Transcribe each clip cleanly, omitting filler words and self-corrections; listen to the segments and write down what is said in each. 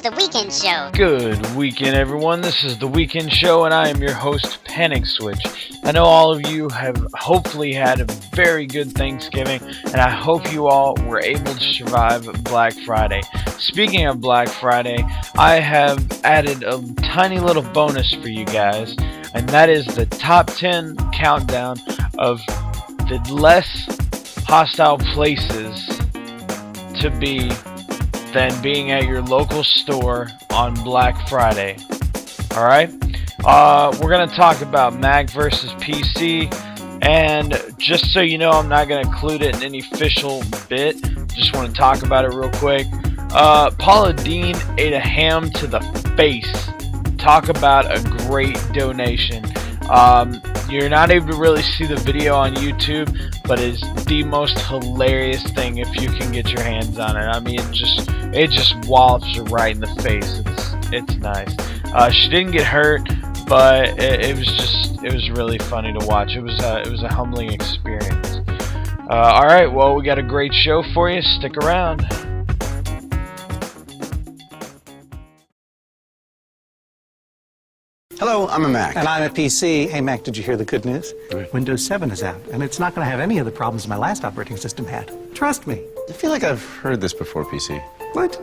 The Weekend Show. Good weekend, everyone. This is The Weekend Show, and I am your host, PanickSwitch. I know all of you have hopefully had a very good Thanksgiving, and I hope you all were able to survive Black Friday. Speaking of Black Friday, I have added a tiny little bonus for you guys, and that is the top 10 countdown of the less hostile places to be than being at your local store on Black Friday. Alright? We're going to talk about Mac versus PC, and just so you know, I'm not going to include it in any official bit. Just want to talk about it real quick. Paula Deen ate a ham to the face. Talk about a great donation. You're not able to really see the video on YouTube, but it's the most hilarious thing if you can get your hands on it. I mean, it just wallops you right in the face. It's nice. She didn't get hurt, but it was really funny to watch. It was a humbling experience. All right, well, we got a great show for you. Stick around. Hello, I'm a Mac. And I'm a PC. Hey, Mac, did you hear the good news? Windows 7 is out, and it's not going to have any of the problems my last operating system had. Trust me. I feel like I've heard this before, PC. What?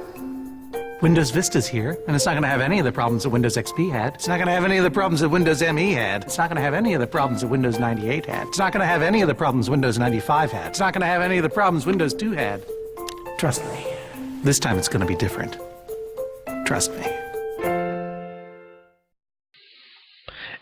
Windows Vista's here, and it's not going to have any of the problems that Windows XP had. It's not going to have any of the problems that Windows ME had. It's not going to have any of the problems that Windows 98 had. It's not going to have any of the problems Windows 95 had. It's not going to have any of the problems Windows 2 had. Trust me. This time it's going to be different. Trust me.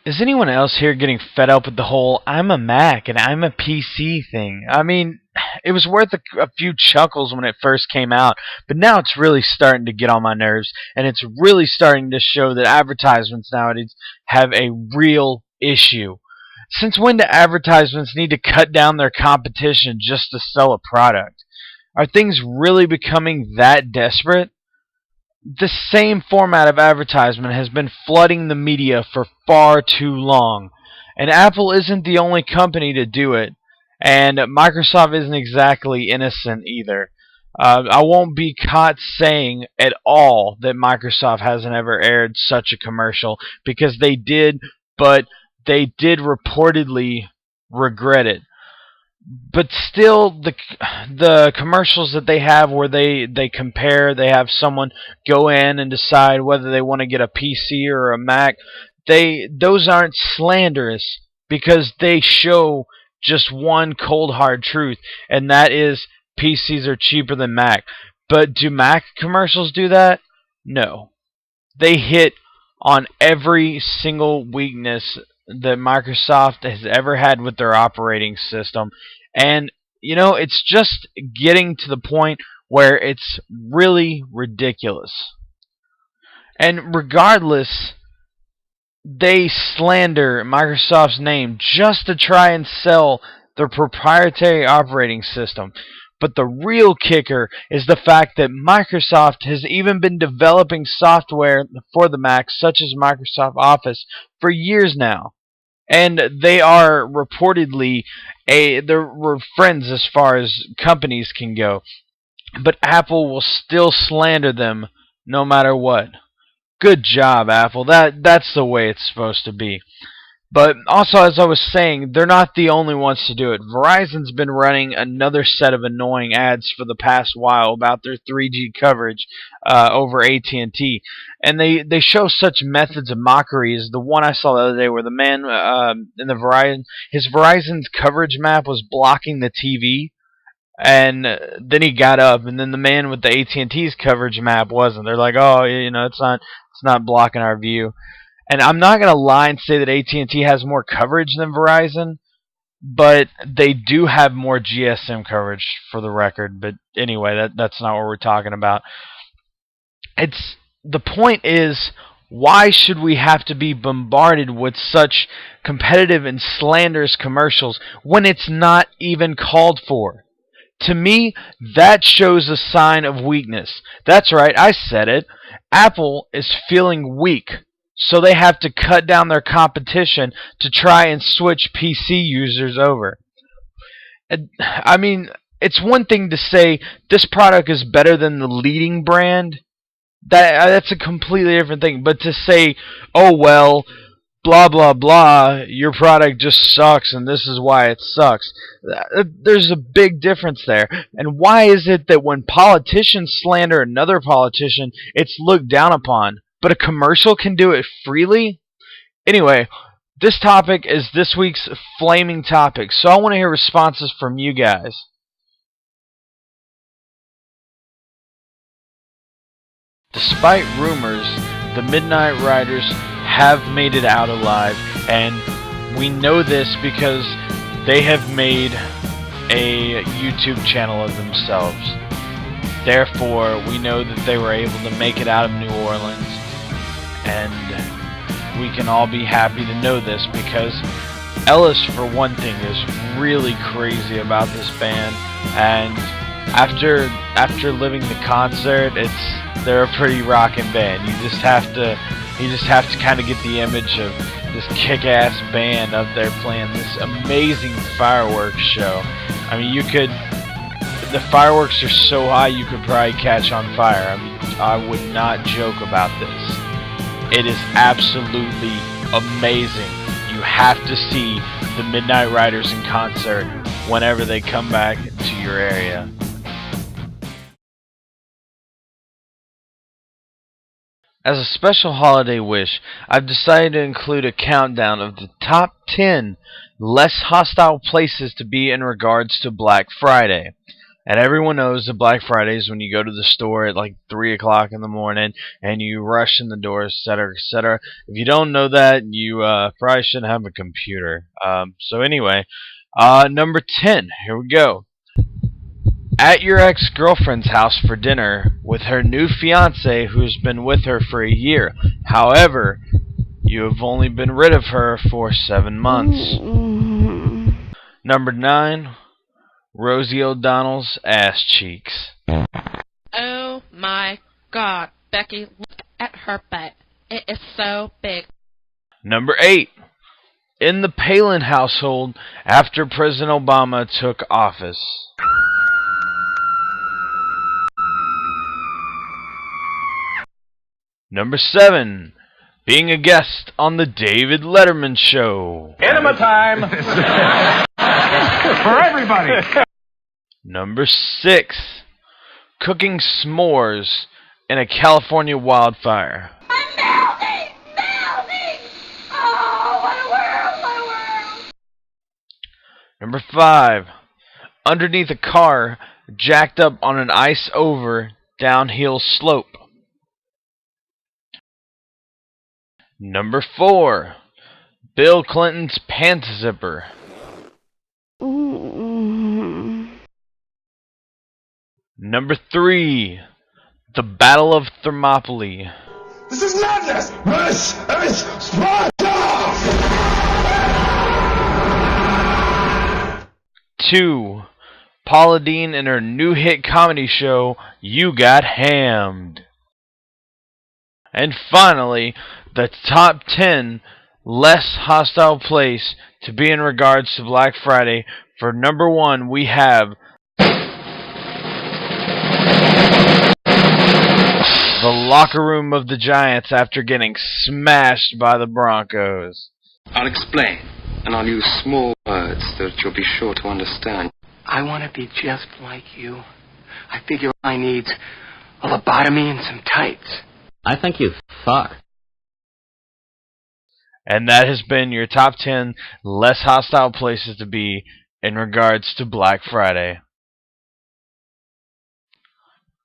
Is anyone else here getting fed up with the whole I'm a Mac and I'm a PC thing? I mean, it was worth a few chuckles when it first came out, but now it's really starting to get on my nerves, and it's really starting to show that advertisements nowadays have a real issue. Since when do advertisements need to cut down their competition just to sell a product? Are things really becoming that desperate? The same format of advertisement has been flooding the media for far too long, and Apple isn't the only company to do it, and Microsoft isn't exactly innocent either. I won't be caught saying at all that Microsoft hasn't ever aired such a commercial, because they did, but they did reportedly regret it. But still, the commercials that they have where they compare, they have someone go in and decide whether they want to get a PC or a Mac, those aren't slanderous, because they show just one cold hard truth, and that is PCs are cheaper than Mac. But do Mac commercials do that? No. They hit on every single weakness that Microsoft has ever had with their operating system, and you know, it's just getting to the point where it's really ridiculous. And regardless, they slander Microsoft's name just to try and sell their proprietary operating system. But the real kicker is the fact that Microsoft has even been developing software for the Mac, such as Microsoft Office, for years now. And they are reportedly they're friends as far as companies can go. But Apple will still slander them no matter what. Good job, Apple. That's the way it's supposed to be. But also, as I was saying, they're not the only ones to do it. Verizon's been running another set of annoying ads for the past while about their 3G coverage over AT&T. And they show such methods of mockery as the one I saw the other day where the man in the his Verizon's coverage map was blocking the TV. And then he got up, and then the man with the AT&T's coverage map wasn't. They're like, oh, you know, it's not blocking our view. And I'm not going to lie and say that AT&T has more coverage than Verizon, but they do have more GSM coverage, for the record. But anyway, that's not what we're talking about. The point is, why should we have to be bombarded with such competitive and slanderous commercials when it's not even called for? To me, that shows a sign of weakness. That's right, I said it. Apple is feeling weak, so they have to cut down their competition to try and switch PC users over. I mean, it's one thing to say this product is better than the leading brand, that's a completely different thing. But to say, oh well, blah blah blah, your product just sucks and this is why it sucks, there's a big difference there. And why is it that when politicians slander another politician, it's looked down upon, but a commercial can do it freely? Anyway, this topic is this week's flaming topic, so I want to hear responses from you guys. Despite rumors, the Midnight Riders have made it out alive, and we know this because they have made a YouTube channel of themselves. Therefore, we know that they were able to make it out of New Orleans, and we can all be happy to know this because Ellis, for one thing, is really crazy about this band, and after living the concert, they're a pretty rockin' band. You just have to kind of get the image of this kick-ass band up there playing this amazing fireworks show. I mean, the fireworks are so high you could probably catch on fire. I mean, I would not joke about this. It is absolutely amazing. You have to see the Midnight Riders in concert whenever they come back to your area. As a special holiday wish, I've decided to include a countdown of the top 10 less hostile places to be in regards to Black Friday. And everyone knows that Black Friday is when you go to the store at like 3 o'clock in the morning and you rush in the door, etc., etc. If you don't know that, you probably shouldn't have a computer. So anyway, number 10, here we go. At your ex-girlfriend's house for dinner with her new fiancé who's been with her for a year. However, you have only been rid of her for 7 months. Number 9, Rosie O'Donnell's ass cheeks. Oh my God, Becky, look at her butt. It is so big. Number 8, in the Palin household after President Obama took office. Number 7, being a guest on the David Letterman Show. Enema time! For everybody! Number 6, cooking s'mores in a California wildfire. I'm melting! Melting! Oh, what a world! What a world! Number 5, underneath a car jacked up on an ice-over downhill slope. Number 4, Bill Clinton's pants zipper. Number 3, the Battle of Thermopylae. This is madness! This is Sparta! 2, Paula Deen and her new hit comedy show, You Got Hammed. And finally, the top 10 less hostile place to be in regards to Black Friday. For number 1, we have the locker room of the Giants after getting smashed by the Broncos. I'll explain, and I'll use small words that you'll be sure to understand. I want to be just like you. I figure I need a lobotomy and some tights. I think you fuck. And that has been your top 10 less hostile places to be in regards to Black Friday.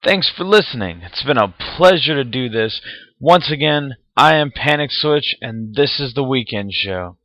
Thanks for listening. It's been a pleasure to do this. Once again, I am PanickSwitch, and this is The Weekend Show.